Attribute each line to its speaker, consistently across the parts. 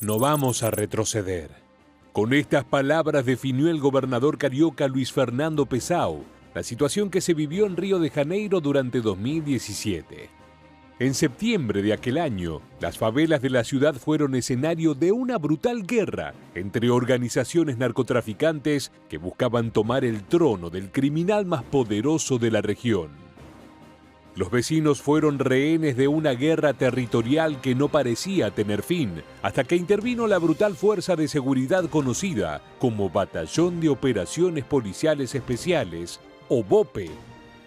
Speaker 1: No vamos a retroceder. Con estas palabras definió el gobernador carioca Luis Fernando Pezão la situación que se vivió en Río de Janeiro durante 2017. En septiembre de aquel año, las favelas de la ciudad fueron escenario de una brutal guerra entre organizaciones narcotraficantes que buscaban tomar el trono del criminal más poderoso de la región. Los vecinos fueron rehenes de una guerra territorial que no parecía tener fin, hasta que intervino la brutal fuerza de seguridad conocida como Batallón de Operaciones Policiales Especiales, o BOPE,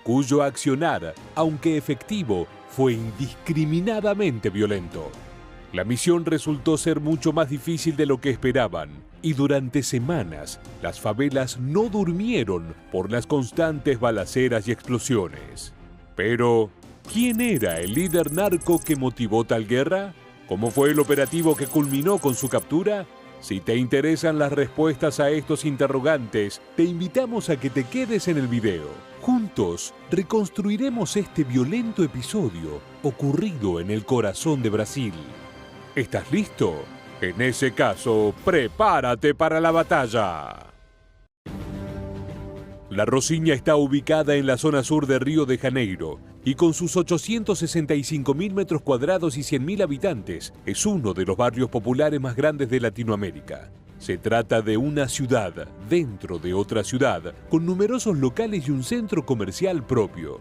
Speaker 1: cuyo accionar, aunque efectivo, fue indiscriminadamente violento. La misión resultó ser mucho más difícil de lo que esperaban, y durante semanas las favelas no durmieron por las constantes balaceras y explosiones. Pero, ¿quién era el líder narco que motivó tal guerra? ¿Cómo fue el operativo que culminó con su captura? Si te interesan las respuestas a estos interrogantes, te invitamos a que te quedes en el video. Juntos reconstruiremos este violento episodio ocurrido en el corazón de Brasil. ¿Estás listo? En ese caso, prepárate para la batalla. La Rocinha está ubicada en la zona sur de Río de Janeiro y con sus 865.000 metros cuadrados y 100.000 habitantes es uno de los barrios populares más grandes de Latinoamérica. Se trata de una ciudad dentro de otra ciudad con numerosos locales y un centro comercial propio.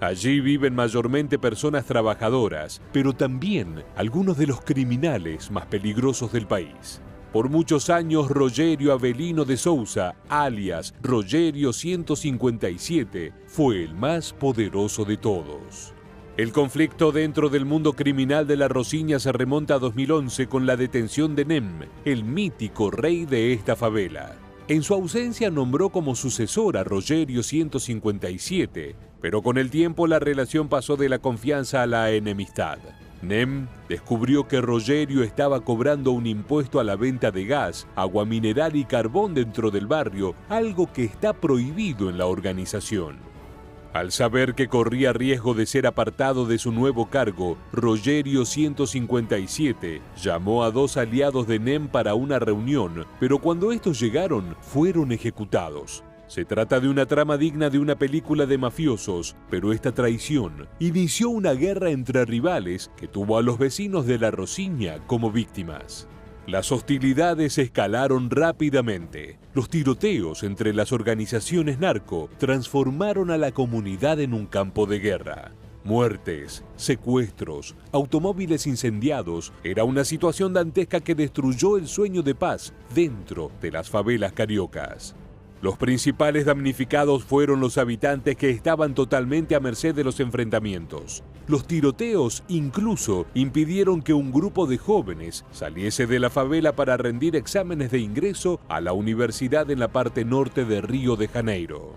Speaker 1: Allí viven mayormente personas trabajadoras, pero también algunos de los criminales más peligrosos del país. Por muchos años, Rogério Avelino de Souza, alias Rogério 157, fue el más poderoso de todos. El conflicto dentro del mundo criminal de la Rocinha se remonta a 2011 con la detención de Nem, el mítico rey de esta favela. En su ausencia nombró como sucesor a Rogério 157, pero con el tiempo la relación pasó de la confianza a la enemistad. Nem descubrió que Rogério estaba cobrando un impuesto a la venta de gas, agua mineral y carbón dentro del barrio, algo que está prohibido en la organización. Al saber que corría riesgo de ser apartado de su nuevo cargo, Rogério 157 llamó a dos aliados de Nem para una reunión, pero cuando estos llegaron, fueron ejecutados. Se trata de una trama digna de una película de mafiosos, pero esta traición inició una guerra entre rivales que tuvo a los vecinos de la Rocinha como víctimas. Las hostilidades escalaron rápidamente. Los tiroteos entre las organizaciones narco transformaron a la comunidad en un campo de guerra. Muertes, secuestros, automóviles incendiados, era una situación dantesca que destruyó el sueño de paz dentro de las favelas cariocas. Los principales damnificados fueron los habitantes que estaban totalmente a merced de los enfrentamientos. Los tiroteos incluso impidieron que un grupo de jóvenes saliese de la favela para rendir exámenes de ingreso a la universidad en la parte norte de Río de Janeiro.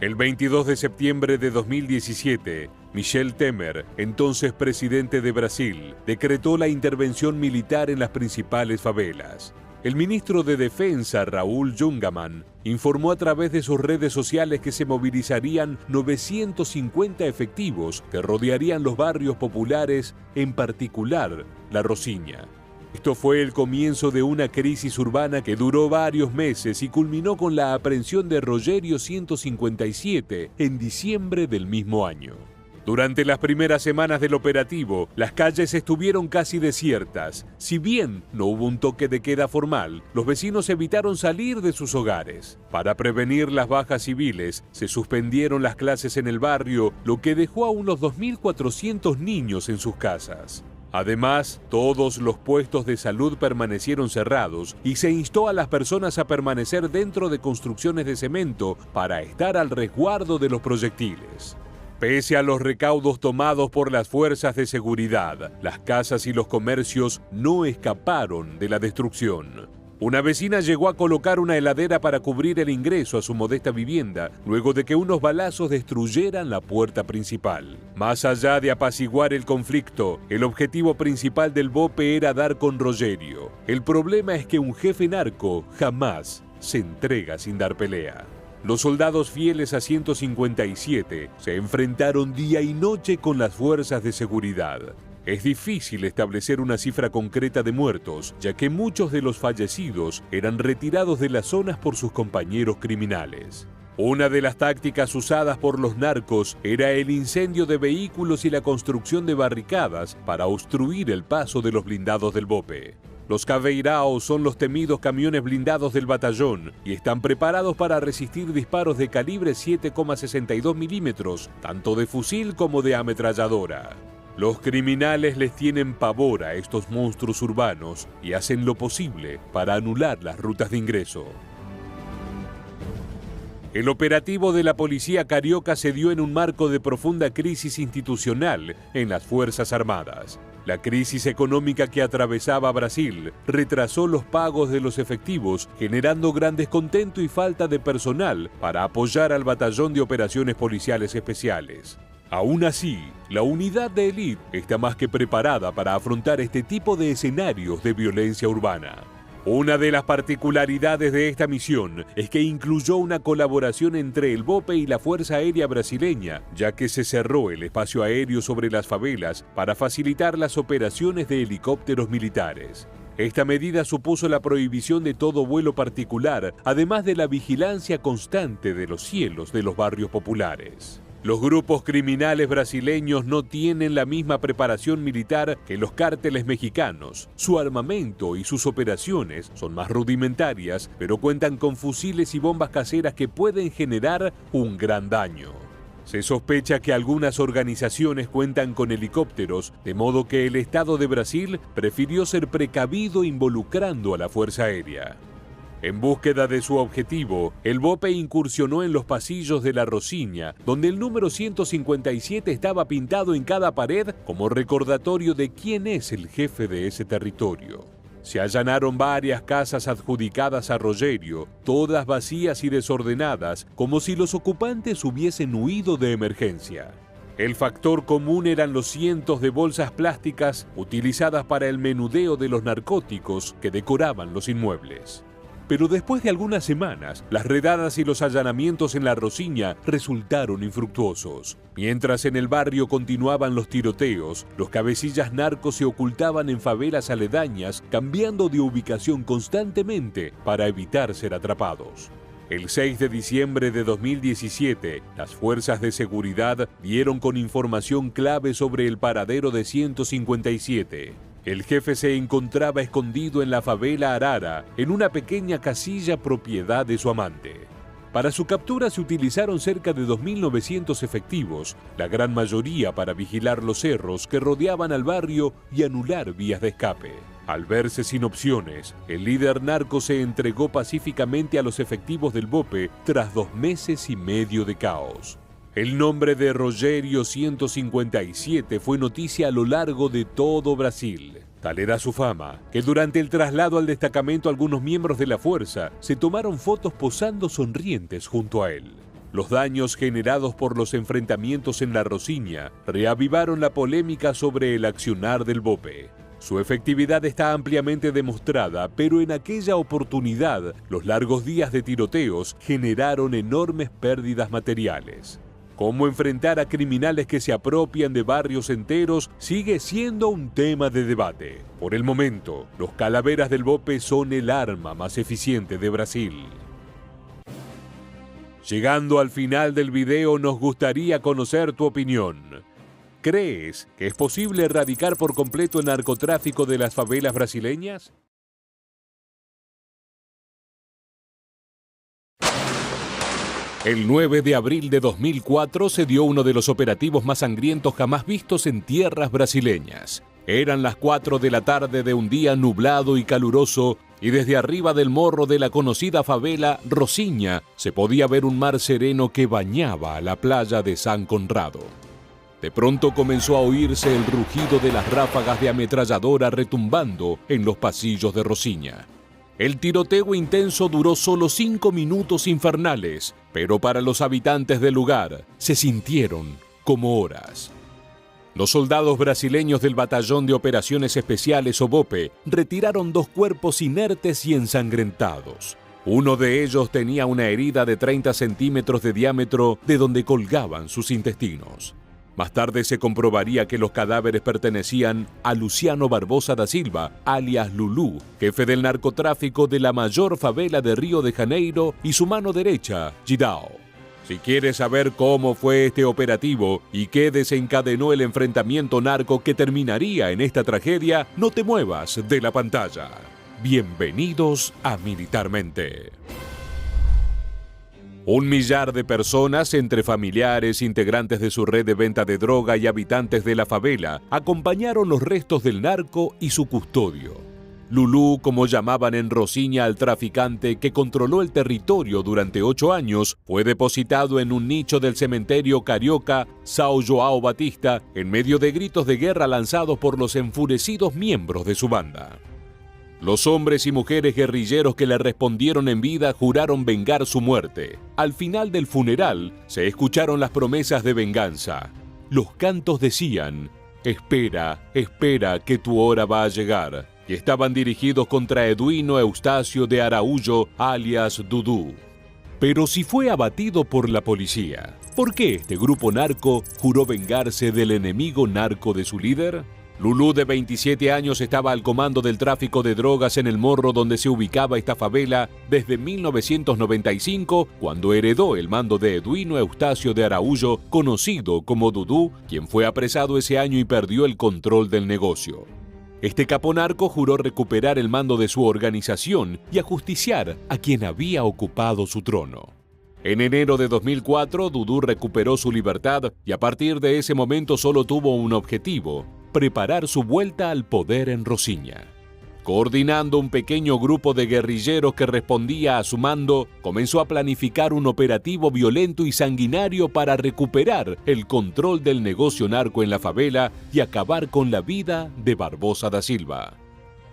Speaker 1: El 22 de septiembre de 2017, Michel Temer, entonces presidente de Brasil, decretó la intervención militar en las principales favelas. El ministro de Defensa, Raúl Jungaman, informó a través de sus redes sociales que se movilizarían 950 efectivos que rodearían los barrios populares, en particular la Rocinha. Esto fue el comienzo de una crisis urbana que duró varios meses y culminó con la aprehensión de Rogério 157 en diciembre del mismo año. Durante las primeras semanas del operativo, las calles estuvieron casi desiertas. Si bien no hubo un toque de queda formal, los vecinos evitaron salir de sus hogares. Para prevenir las bajas civiles, se suspendieron las clases en el barrio, lo que dejó a unos 2.400 niños en sus casas. Además, todos los puestos de salud permanecieron cerrados y se instó a las personas a permanecer dentro de construcciones de cemento para estar al resguardo de los proyectiles. Pese a los recaudos tomados por las fuerzas de seguridad, las casas y los comercios no escaparon de la destrucción. Una vecina llegó a colocar una heladera para cubrir el ingreso a su modesta vivienda, luego de que unos balazos destruyeran la puerta principal. Más allá de apaciguar el conflicto, el objetivo principal del BOPE era dar con Rogério. El problema es que un jefe narco jamás se entrega sin dar pelea. Los soldados fieles a 157 se enfrentaron día y noche con las fuerzas de seguridad. Es difícil establecer una cifra concreta de muertos, ya que muchos de los fallecidos eran retirados de las zonas por sus compañeros criminales. Una de las tácticas usadas por los narcos era el incendio de vehículos y la construcción de barricadas para obstruir el paso de los blindados del BOPE. Los Caveirao son los temidos camiones blindados del batallón y están preparados para resistir disparos de calibre 7,62 milímetros, tanto de fusil como de ametralladora. Los criminales les tienen pavor a estos monstruos urbanos y hacen lo posible para anular las rutas de ingreso. El operativo de la policía carioca se dio en un marco de profunda crisis institucional en las Fuerzas Armadas. La crisis económica que atravesaba Brasil retrasó los pagos de los efectivos, generando gran descontento y falta de personal para apoyar al Batallón de Operaciones Policiales Especiales. Aún así, la unidad de élite está más que preparada para afrontar este tipo de escenarios de violencia urbana. Una de las particularidades de esta misión es que incluyó una colaboración entre el BOPE y la Fuerza Aérea Brasileña, ya que se cerró el espacio aéreo sobre las favelas para facilitar las operaciones de helicópteros militares. Esta medida supuso la prohibición de todo vuelo particular, además de la vigilancia constante de los cielos de los barrios populares. Los grupos criminales brasileños no tienen la misma preparación militar que los cárteles mexicanos. Su armamento y sus operaciones son más rudimentarias, pero cuentan con fusiles y bombas caseras que pueden generar un gran daño. Se sospecha que algunas organizaciones cuentan con helicópteros, de modo que el Estado de Brasil prefirió ser precavido involucrando a la Fuerza Aérea. En búsqueda de su objetivo, el BOPE incursionó en los pasillos de la Rocinha, donde el número 157 estaba pintado en cada pared como recordatorio de quién es el jefe de ese territorio. Se allanaron varias casas adjudicadas a Rogério, todas vacías y desordenadas, como si los ocupantes hubiesen huido de emergencia. El factor común eran los cientos de bolsas plásticas utilizadas para el menudeo de los narcóticos que decoraban los inmuebles. Pero después de algunas semanas, las redadas y los allanamientos en la Rocinha resultaron infructuosos. Mientras en el barrio continuaban los tiroteos, los cabecillas narcos se ocultaban en favelas aledañas, cambiando de ubicación constantemente para evitar ser atrapados. El 6 de diciembre de 2017, las fuerzas de seguridad dieron con información clave sobre el paradero de 157. El jefe se encontraba escondido en la favela Arara, en una pequeña casilla propiedad de su amante. Para su captura se utilizaron cerca de 2.900 efectivos, la gran mayoría para vigilar los cerros que rodeaban al barrio y anular vías de escape. Al verse sin opciones, el líder narco se entregó pacíficamente a los efectivos del BOPE tras 2 meses y medio de caos. El nombre de Rogério 157 fue noticia a lo largo de todo Brasil. Tal era su fama, que durante el traslado al destacamento algunos miembros de la fuerza se tomaron fotos posando sonrientes junto a él. Los daños generados por los enfrentamientos en la Rocinha reavivaron la polémica sobre el accionar del BOPE. Su efectividad está ampliamente demostrada, pero en aquella oportunidad, los largos días de tiroteos generaron enormes pérdidas materiales. Cómo enfrentar a criminales que se apropian de barrios enteros sigue siendo un tema de debate. Por el momento, los calaveras del BOPE son el arma más eficiente de Brasil. Llegando al final del video, nos gustaría conocer tu opinión. ¿Crees que es posible erradicar por completo el narcotráfico de las favelas brasileñas? El 9 de abril de 2004 se dio uno de los operativos más sangrientos jamás vistos en tierras brasileñas. Eran las 4 de la tarde de un día nublado y caluroso, y desde arriba del morro de la conocida favela Rocinha se podía ver un mar sereno que bañaba a la playa de San Conrado. De pronto comenzó a oírse el rugido de las ráfagas de ametralladora retumbando en los pasillos de Rocinha. El tiroteo intenso duró solo 5 minutos infernales, pero para los habitantes del lugar se sintieron como horas. Los soldados brasileños del Batallón de Operaciones Especiales o BOPE retiraron 2 cuerpos inertes y ensangrentados. Uno de ellos tenía una herida de 30 centímetros de diámetro de donde colgaban sus intestinos. Más tarde se comprobaría que los cadáveres pertenecían a Luciano Barbosa da Silva, alias Lulú, jefe del narcotráfico de la mayor favela de Río de Janeiro, y su mano derecha, Gidao. Si quieres saber cómo fue este operativo y qué desencadenó el enfrentamiento narco que terminaría en esta tragedia, no te muevas de la pantalla. Bienvenidos a Militarmente. 1 millar de personas, entre familiares, integrantes de su red de venta de droga y habitantes de la favela, acompañaron los restos del narco y su custodio. Lulú, como llamaban en Rosiña al traficante que controló el territorio durante 8 años, fue depositado en un nicho del cementerio carioca São João Batista en medio de gritos de guerra lanzados por los enfurecidos miembros de su banda. Los hombres y mujeres guerrilleros que le respondieron en vida juraron vengar su muerte. Al final del funeral se escucharon las promesas de venganza. Los cantos decían: "Espera, espera, que tu hora va a llegar", y estaban dirigidos contra Eduino Eustacio de Araújo, alias Dudú. Pero si fue abatido por la policía, ¿por qué este grupo narco juró vengarse del enemigo narco de su líder? Lulú, de 27 años, estaba al comando del tráfico de drogas en El Morro, donde se ubicaba esta favela desde 1995, cuando heredó el mando de Eduino Eustacio de Araújo, conocido como Dudú, quien fue apresado ese año y perdió el control del negocio. Este capo narco juró recuperar el mando de su organización y ajusticiar a quien había ocupado su trono. En enero de 2004, Dudú recuperó su libertad y a partir de ese momento solo tuvo un objetivo: preparar su vuelta al poder en Rosiña. Coordinando un pequeño grupo de guerrilleros que respondía a su mando, comenzó a planificar un operativo violento y sanguinario para recuperar el control del negocio narco en la favela y acabar con la vida de Barbosa da Silva.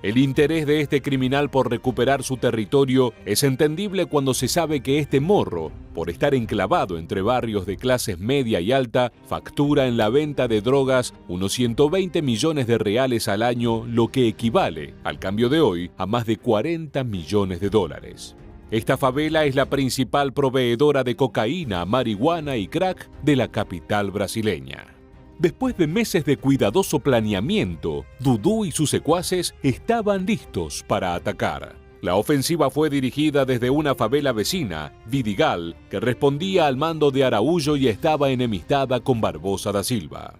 Speaker 1: El interés de este criminal por recuperar su territorio es entendible cuando se sabe que este morro, por estar enclavado entre barrios de clases media y alta, factura en la venta de drogas unos 120 millones de reales al año, lo que equivale, al cambio de hoy, a más de 40 millones de dólares. Esta favela es la principal proveedora de cocaína, marihuana y crack de la capital brasileña. Después de meses de cuidadoso planeamiento, Dudú y sus secuaces estaban listos para atacar. La ofensiva fue dirigida desde una favela vecina, Vidigal, que respondía al mando de Araújo y estaba enemistada con Barbosa da Silva.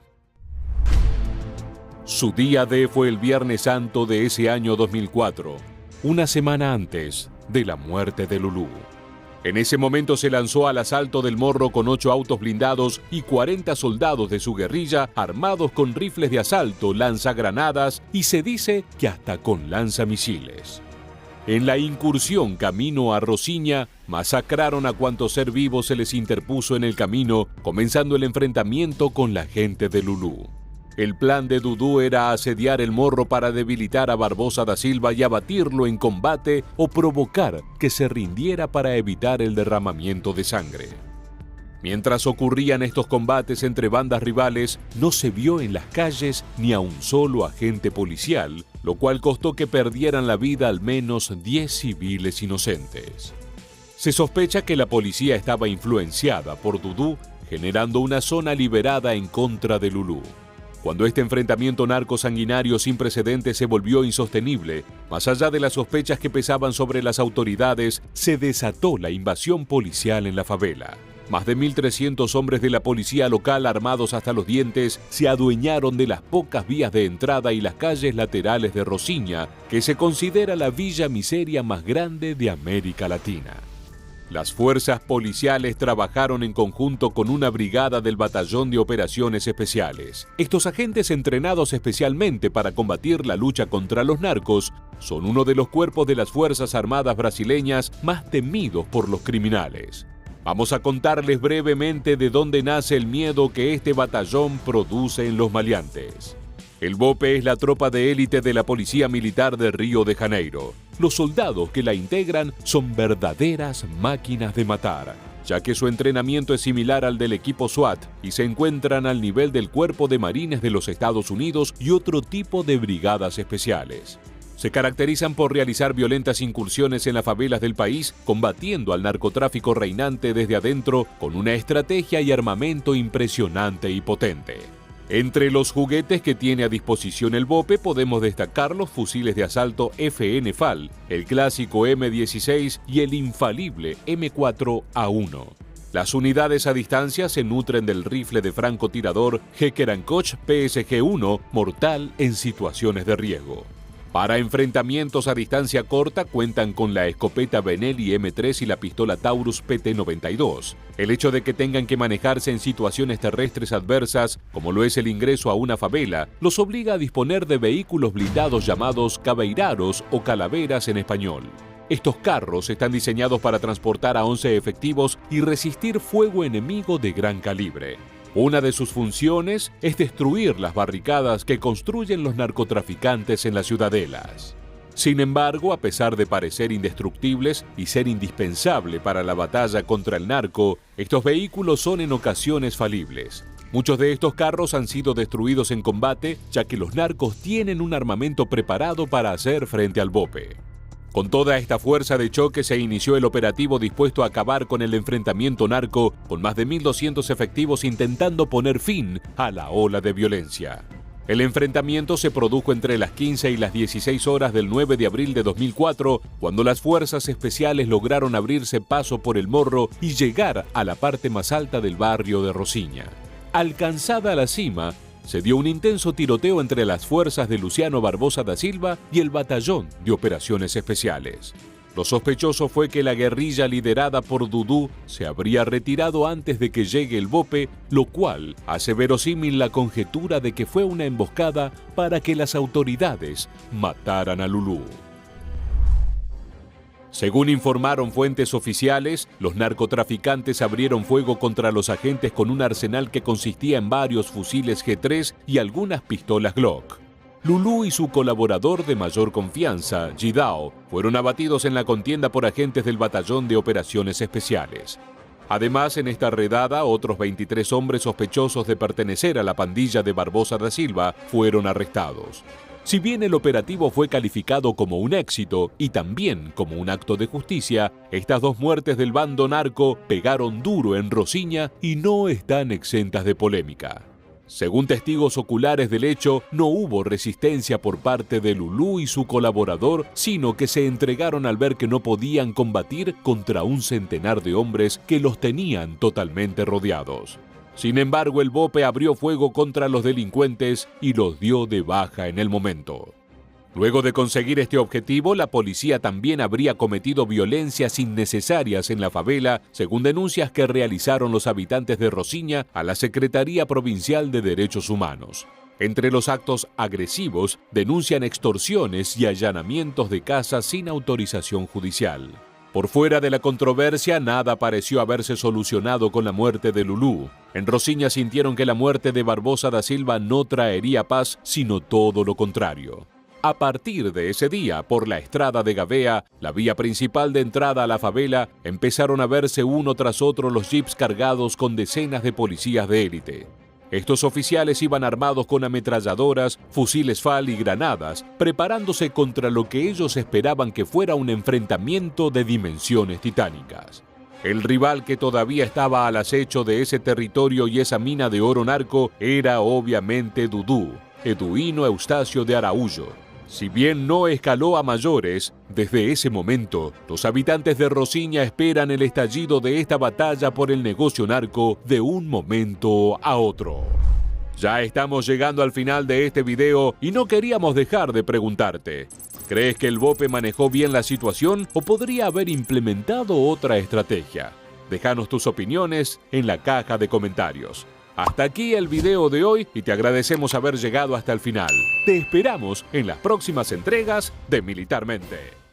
Speaker 1: Su día D fue el Viernes Santo de ese año 2004, una semana antes de la muerte de Lulú. En ese momento se lanzó al asalto del Morro con 8 autos blindados y 40 soldados de su guerrilla armados con rifles de asalto, lanzagranadas y se dice que hasta con lanzamisiles. En la incursión camino a Rosiña, masacraron a cuanto ser vivo se les interpuso en el camino, comenzando el enfrentamiento con la gente de Lulú. El plan de Dudú era asediar el Morro para debilitar a Barbosa da Silva y abatirlo en combate o provocar que se rindiera para evitar el derramamiento de sangre. Mientras ocurrían estos combates entre bandas rivales, no se vio en las calles ni a un solo agente policial, lo cual costó que perdieran la vida al menos 10 civiles inocentes. Se sospecha que la policía estaba influenciada por Dudú, generando una zona liberada en contra de Lulú. Cuando este enfrentamiento narco-sanguinario sin precedentes se volvió insostenible, más allá de las sospechas que pesaban sobre las autoridades, se desató la invasión policial en la favela. Más de 1.300 hombres de la policía local, armados hasta los dientes, se adueñaron de las pocas vías de entrada y las calles laterales de Rosiña, que se considera la villa miseria más grande de América Latina. Las fuerzas policiales trabajaron en conjunto con una brigada del Batallón de Operaciones Especiales. Estos agentes, entrenados especialmente para combatir la lucha contra los narcos, son uno de los cuerpos de las Fuerzas Armadas brasileñas más temidos por los criminales. Vamos a contarles brevemente de dónde nace el miedo que este batallón produce en los maleantes. El BOPE es la tropa de élite de la Policía Militar de Río de Janeiro. Los soldados que la integran son verdaderas máquinas de matar, ya que su entrenamiento es similar al del equipo SWAT y se encuentran al nivel del Cuerpo de Marines de los Estados Unidos y otro tipo de brigadas especiales. Se caracterizan por realizar violentas incursiones en las favelas del país, combatiendo al narcotráfico reinante desde adentro con una estrategia y armamento impresionante y potente. Entre los juguetes que tiene a disposición el BOPE podemos destacar los fusiles de asalto FN FAL, el clásico M16 y el infalible M4A1. Las unidades a distancia se nutren del rifle de francotirador Heckler & Koch PSG-1, mortal en situaciones de riesgo. Para enfrentamientos a distancia corta cuentan con la escopeta Benelli M3 y la pistola Taurus PT-92. El hecho de que tengan que manejarse en situaciones terrestres adversas, como lo es el ingreso a una favela, los obliga a disponer de vehículos blindados llamados caveiraros o calaveras en español. Estos carros están diseñados para transportar a 11 efectivos y resistir fuego enemigo de gran calibre. Una de sus funciones es destruir las barricadas que construyen los narcotraficantes en las ciudadelas. Sin embargo, a pesar de parecer indestructibles y ser indispensable para la batalla contra el narco, estos vehículos son en ocasiones falibles. Muchos de estos carros han sido destruidos en combate, ya que los narcos tienen un armamento preparado para hacer frente al BOPE. Con toda esta fuerza de choque se inició el operativo dispuesto a acabar con el enfrentamiento narco, con más de 1.200 efectivos intentando poner fin a la ola de violencia. El enfrentamiento se produjo entre las 15 y las 16 horas del 9 de abril de 2004, cuando las fuerzas especiales lograron abrirse paso por el Morro y llegar a la parte más alta del barrio de Rosiña. Alcanzada la cima, se dio un intenso tiroteo entre las fuerzas de Luciano Barbosa da Silva y el Batallón de Operaciones Especiales. Lo sospechoso fue que la guerrilla liderada por Dudú se habría retirado antes de que llegue el BOPE, lo cual hace verosímil la conjetura de que fue una emboscada para que las autoridades mataran a Lulú. Según informaron fuentes oficiales, los narcotraficantes abrieron fuego contra los agentes con un arsenal que consistía en varios fusiles G3 y algunas pistolas Glock. Lulú y su colaborador de mayor confianza, Gidao, fueron abatidos en la contienda por agentes del Batallón de Operaciones Especiales. Además, en esta redada, otros 23 hombres sospechosos de pertenecer a la pandilla de Barbosa da Silva fueron arrestados. Si bien el operativo fue calificado como un éxito y también como un acto de justicia, estas dos muertes del bando narco pegaron duro en Rosiña y no están exentas de polémica. Según testigos oculares del hecho, no hubo resistencia por parte de Lulú y su colaborador, sino que se entregaron al ver que no podían combatir contra un centenar de hombres que los tenían totalmente rodeados. Sin embargo, el BOPE abrió fuego contra los delincuentes y los dio de baja en el momento. Luego de conseguir este objetivo, la policía también habría cometido violencias innecesarias en la favela, según denuncias que realizaron los habitantes de Rosiña a la Secretaría Provincial de Derechos Humanos. Entre los actos agresivos, denuncian extorsiones y allanamientos de casas sin autorización judicial. Por fuera de la controversia, nada pareció haberse solucionado con la muerte de Lulú. En Rosiña sintieron que la muerte de Barbosa da Silva no traería paz, sino todo lo contrario. A partir de ese día, por la Estrada de Gavea, la vía principal de entrada a la favela, empezaron a verse uno tras otro los jeeps cargados con decenas de policías de élite. Estos oficiales iban armados con ametralladoras, fusiles FAL y granadas, preparándose contra lo que ellos esperaban que fuera un enfrentamiento de dimensiones titánicas. El rival que todavía estaba al acecho de ese territorio y esa mina de oro narco era obviamente Dudú, Eduino Eustacio de Araújo. Si bien no escaló a mayores, desde ese momento, los habitantes de Rosiña esperan el estallido de esta batalla por el negocio narco de un momento a otro. Ya estamos llegando al final de este video y no queríamos dejar de preguntarte: ¿crees que el BOPE manejó bien la situación o podría haber implementado otra estrategia? Déjanos tus opiniones en la caja de comentarios. Hasta aquí el video de hoy y te agradecemos haber llegado hasta el final. Te esperamos en las próximas entregas de Militarmente.